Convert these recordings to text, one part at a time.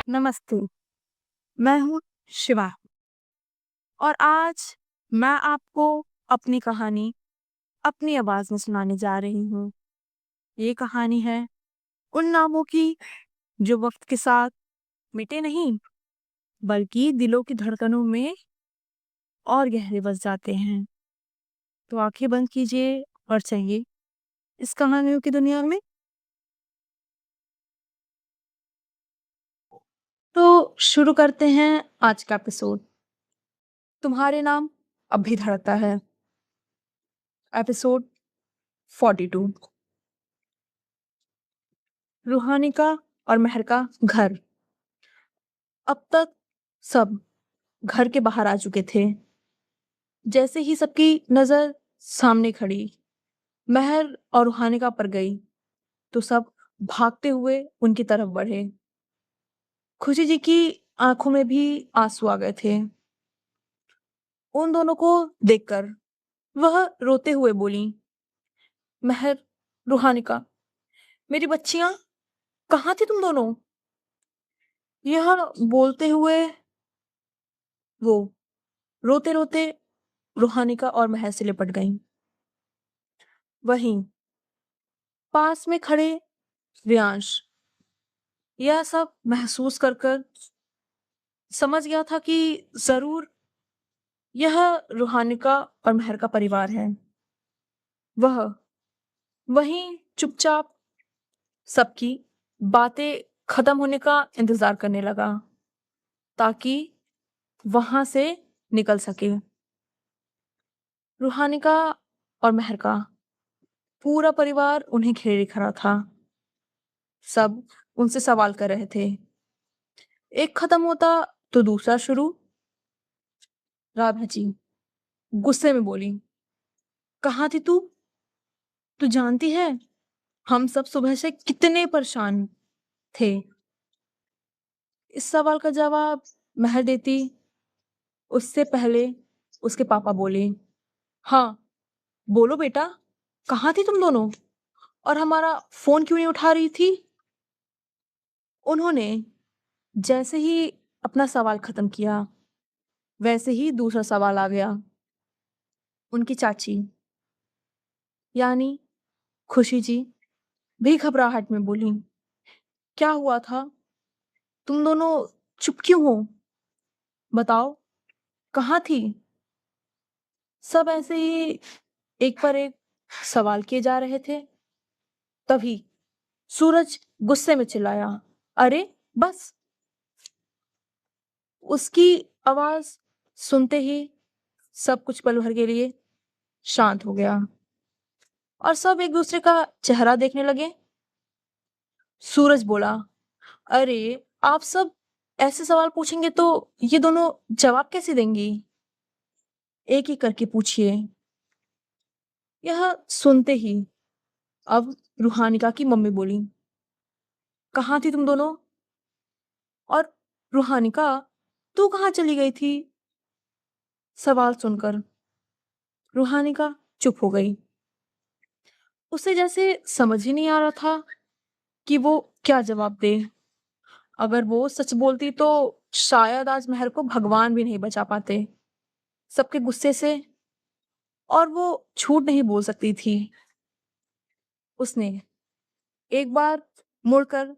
नमस्ते। मैं हूँ शिवा और आज मैं आपको अपनी कहानी अपनी आवाज़ में सुनाने जा रही हूँ। ये कहानी है उन नामों की जो वक़्त के साथ मिटे नहीं, बल्कि दिलों की धड़कनों में और गहरे बस जाते हैं। तो आँखें बंद कीजिए और चलिए इस कहानियों की दुनिया में। तो शुरू करते हैं आज का एपिसोड। तुम्हारे नाम अब भी धड़कता है। एपिसोड 42। रूहानी का और महर का घर। अब तक सब घर के बाहर आ चुके थे। जैसे ही सबकी नजर सामने खड़ी महर और रूहानिका पर गई तो सब भागते हुए उनकी तरफ बढ़े। खुशी जी की आंखों में भी आंसू आ गए थे। उन दोनों को देखकर वह रोते हुए बोली, महर, रूहानिका, मेरी बच्चियां, कहाँ थी तुम दोनों? यह बोलते हुए वो रोते रोते रूहानिका और महर से लिपट गईं। वहीं पास में खड़े रियांश यह सब महसूस कर कर समझ गया था कि जरूर यह रूहानिका और महर का परिवार है। वह वहीं चुपचाप सबकी बातें खत्म होने का इंतजार करने लगा ताकि वहां से निकल सके। रूहानिका और महर का पूरा परिवार उन्हें घेरे खड़ा था। सब उनसे सवाल कर रहे थे। एक खत्म होता तो दूसरा शुरू। राधा जी गुस्से में बोली, कहाँ थी तू? तू जानती है हम सब सुबह से कितने परेशान थे। इस सवाल का जवाब महर देती उससे पहले उसके पापा बोले, हाँ बोलो बेटा, कहाँ थी तुम दोनों और हमारा फोन क्यों नहीं उठा रही थी? उन्होंने जैसे ही अपना सवाल खत्म किया वैसे ही दूसरा सवाल आ गया। उनकी चाची यानी खुशी जी भी घबराहट में बोली, क्या हुआ था? तुम दोनों चुप क्यों हो? बताओ, कहाँ थी? सब ऐसे ही एक पर एक सवाल किए जा रहे थे। तभी सूरज गुस्से में चिल्लाया, अरे बस। उसकी आवाज सुनते ही सब कुछ पल भर के लिए शांत हो गया और सब एक दूसरे का चेहरा देखने लगे। सूरज बोला, अरे आप सब ऐसे सवाल पूछेंगे तो ये दोनों जवाब कैसे देंगी? एक एक करके पूछिए। यह सुनते ही अब रूहानिका की मम्मी बोली, कहाँ थी तुम दोनों? और रूहानिका, तू कहाँ चली गई थी? सवाल सुनकर रूहानिका चुप हो गई। उसे जैसे समझ ही नहीं आ रहा था कि वो क्या जवाब दे। अगर वो सच बोलती तो शायद आज महर को भगवान भी नहीं बचा पाते सबके गुस्से से, और वो झूठ नहीं बोल सकती थी। उसने एक बार मुड़कर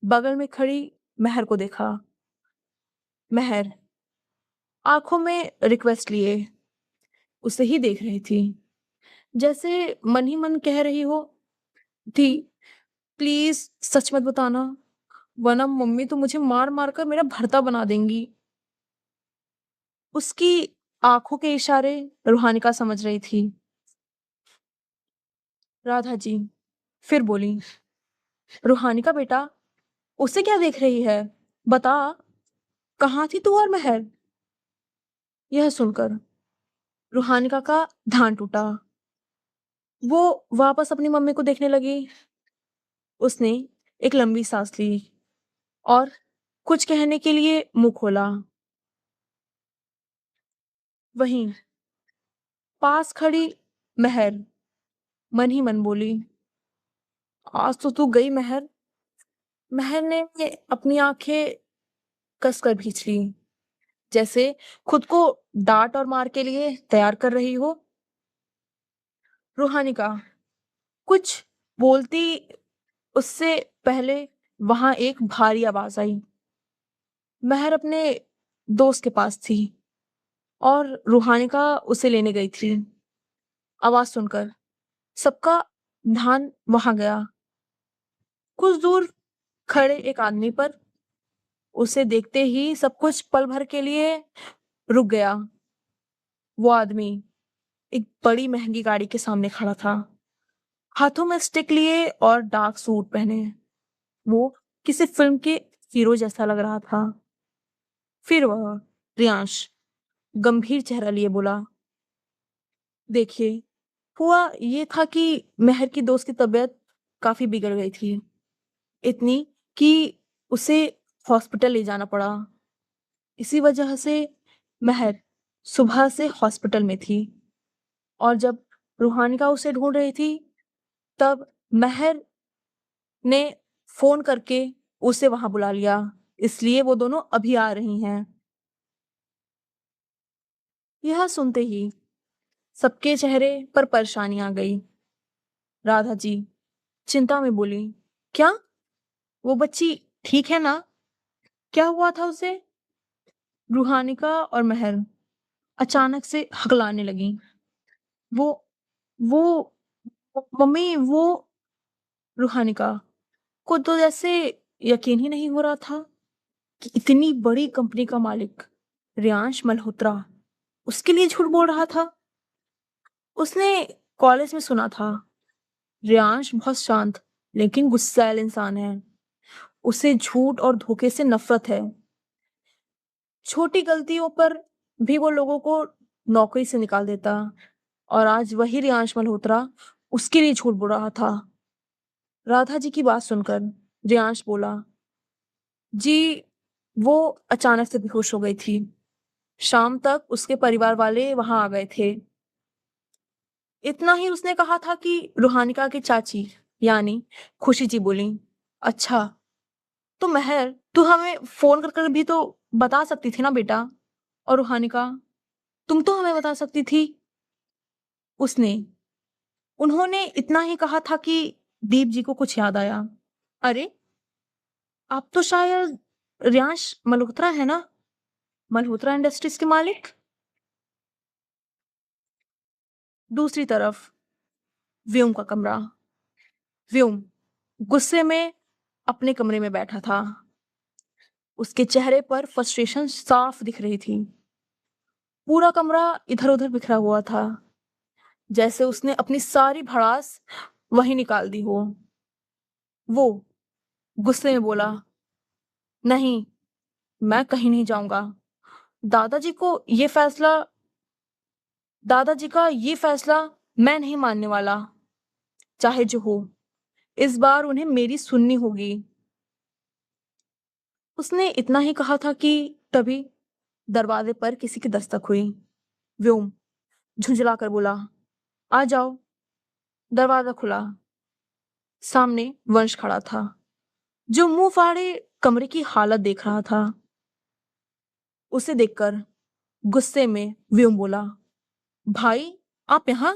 बगल में खड़ी महर को देखा। महर आंखों में रिक्वेस्ट लिए उसे ही देख रही थी, जैसे मन ही मन कह रही हो थी, प्लीज सच मत बताना, वरना मम्मी तो मुझे मार मार कर मेरा भरता बना देंगी। उसकी आंखों के इशारे रूहानिका समझ रही थी। राधा जी फिर बोली, रूहानिका बेटा, उसे क्या देख रही है? बता, कहाँ थी तू और महर? यह सुनकर रूहानिका का ध्यान टूटा। वो वापस अपनी मम्मी को देखने लगी। उसने एक लंबी सांस ली और कुछ कहने के लिए मुंह खोला। वहीं पास खड़ी महर मन ही मन बोली, आज तो तू गई महर। महर ने अपनी आंखें कसकर खींच ली, जैसे खुद को डांट और मार के लिए तैयार कर रही हो। रूहानी का कुछ बोलती उससे पहले वहां एक भारी आवाज आई। महर अपने दोस्त के पास थी और रूहानी का उसे लेने गई थी। आवाज सुनकर सबका ध्यान वहां गया। कुछ दूर खड़े एक आदमी पर। उसे देखते ही सब कुछ पल भर के लिए रुक गया। वो आदमी एक बड़ी महंगी गाड़ी के सामने खड़ा था, हाथों में स्टिक लिए और डार्क सूट पहने। वो किसी फिल्म के हीरो जैसा लग रहा था। फिर वह रियांश गंभीर चेहरा लिए बोला, देखिए, हुआ ये था कि महर की दोस्त की तबीयत काफी बिगड़ गई थी, इतनी कि उसे हॉस्पिटल ले जाना पड़ा। इसी वजह से महर सुबह से हॉस्पिटल में थी और जब रूहानिका उसे ढूंढ रही थी तब महर ने फोन करके उसे वहां बुला लिया, इसलिए वो दोनों अभी आ रही हैं। यह सुनते ही सबके चेहरे पर परेशानी आ गई। राधा जी चिंता में बोली, क्या वो बच्ची ठीक है ना? क्या हुआ था उसे? रूहानिका और महर अचानक से हकलाने लगी। वो वो मम्मी वो। रूहानिका को तो जैसे यकीन ही नहीं हो रहा था कि इतनी बड़ी कंपनी का मालिक रियांश मल्होत्रा उसके लिए झूठ बोल रहा था। उसने कॉलेज में सुना था रियांश बहुत शांत लेकिन गुस्सैल इंसान है। उसे झूठ और धोखे से नफरत है। छोटी गलतियों पर भी वो लोगों को नौकरी से निकाल देता और आज वही रियांश मल्होत्रा उसके लिए झूठ बोल रहा था। राधा जी की बात सुनकर रियांश बोला, जी वो अचानक से बेहोश हो गई थी। शाम तक उसके परिवार वाले वहां आ गए थे। इतना ही उसने कहा था कि रूहानिका की चाची यानी खुशी जी बोली, अच्छा तो महर तू हमें फोन कर कर भी तो बता सकती थी ना बेटा। और रूहानिका, तुम तो हमें बता सकती थी। उसने उन्होंने इतना ही कहा था कि दीप जी को कुछ याद आया। अरे आप तो शायद रियांश मल्होत्रा है ना, मल्होत्रा इंडस्ट्रीज के मालिक। दूसरी तरफ व्योम का कमरा। व्योम गुस्से में अपने कमरे में बैठा था। उसके चेहरे पर फ्रस्ट्रेशन साफ दिख रही थी। पूरा कमरा इधर उधर बिखरा हुआ था, जैसे उसने अपनी सारी भड़ास वहीं निकाल दी हो। वो गुस्से में बोला, नहीं, मैं कहीं नहीं जाऊंगा। दादाजी को ये फैसला दादाजी का ये फैसला मैं नहीं मानने वाला। चाहे जो हो, इस बार उन्हें मेरी सुननी होगी। उसने इतना ही कहा था कि तभी दरवाजे पर किसी की दस्तक हुई। व्योम झुंझलाकर बोला, आ जाओ। दरवाजा खुला। सामने वंश खड़ा था, जो मुंह फाड़े कमरे की हालत देख रहा था। उसे देखकर गुस्से में व्योम बोला, भाई आप यहां?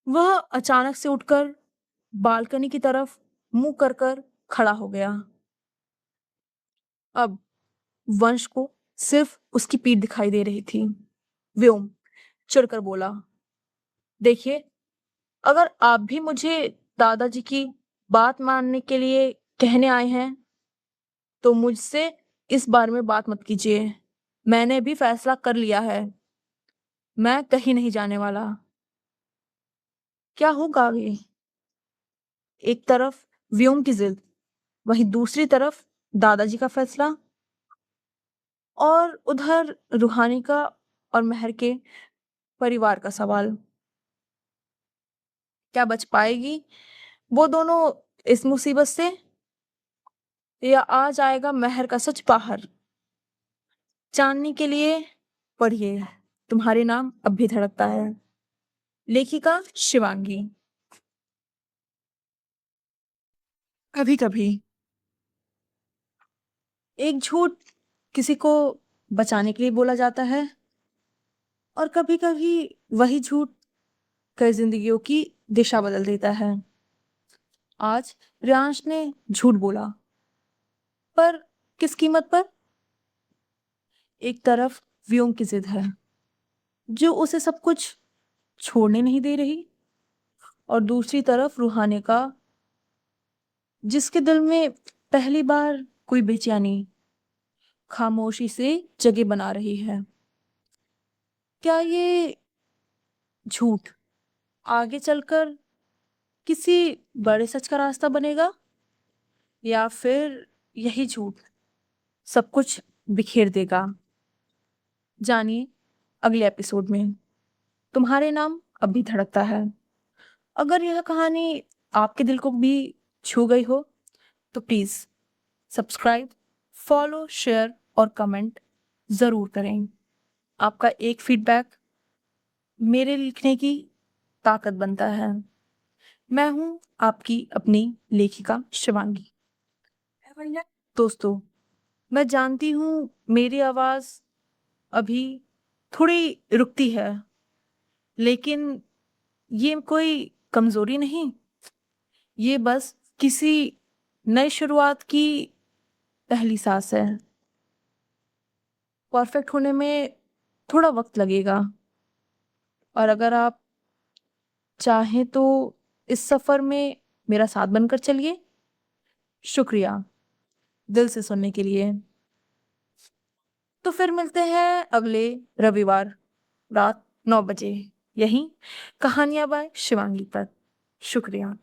वह अचानक से उठकर बालकनी की तरफ मुंह कर खड़ा हो गया। अब वंश को सिर्फ उसकी पीठ दिखाई दे रही थी। व्योम चिढ़कर बोला, देखिए, अगर आप भी मुझे दादाजी की बात मानने के लिए कहने आए हैं तो मुझसे इस बारे में बात मत कीजिए। मैंने भी फैसला कर लिया है, मैं कहीं नहीं जाने वाला। क्या होगा आगे? एक तरफ व्योम की जिद, वहीं दूसरी तरफ दादाजी का फैसला और उधर रूहानी का और महर के परिवार का सवाल। क्या बच पाएगी वो दोनों इस मुसीबत से, या आ जाएगा महर का सच बाहर? जानने के लिए पढ़िए तुम्हारे नाम अब भी धड़कता है। लेखिका शिवांगी। कभी कभी एक झूठ किसी को बचाने के लिए बोला जाता है और कभी-कभी वही झूठ कई जिंदगियों की दिशा बदल देता है। आज रियांश ने झूठ बोला, पर किस कीमत पर? एक तरफ व्योम की जिद है जो उसे सब कुछ छोड़ने नहीं दे रही, और दूसरी तरफ रूहानी का जिसके दिल में पहली बार कोई बेचैनी खामोशी से जगह बना रही है। क्या ये झूठ आगे चलकर किसी बड़े सच का रास्ता बनेगा, या फिर यही झूठ सब कुछ बिखेर देगा? जानिए अगले एपिसोड में। तुम्हारे नाम अब भी धड़कता है। अगर यह कहानी आपके दिल को भी छू गई हो तो प्लीज सब्सक्राइब, फॉलो, शेयर और कमेंट जरूर करें। आपका एक फीडबैक मेरे लिखने की ताकत बनता है। मैं हूं आपकी अपनी लेखिका शिवांगी। दोस्तों, मैं जानती हूं मेरी आवाज अभी थोड़ी रुकती है, लेकिन ये कोई कमजोरी नहीं, ये बस किसी नई शुरुआत की पहली सांस है। परफेक्ट होने में थोड़ा वक्त लगेगा, और अगर आप चाहें तो इस सफर में मेरा साथ बनकर चलिए। शुक्रिया दिल से सुनने के लिए। तो फिर मिलते हैं अगले रविवार रात 9 बजे, यहीं कहानियां बाय शिवांगी पर। शुक्रिया।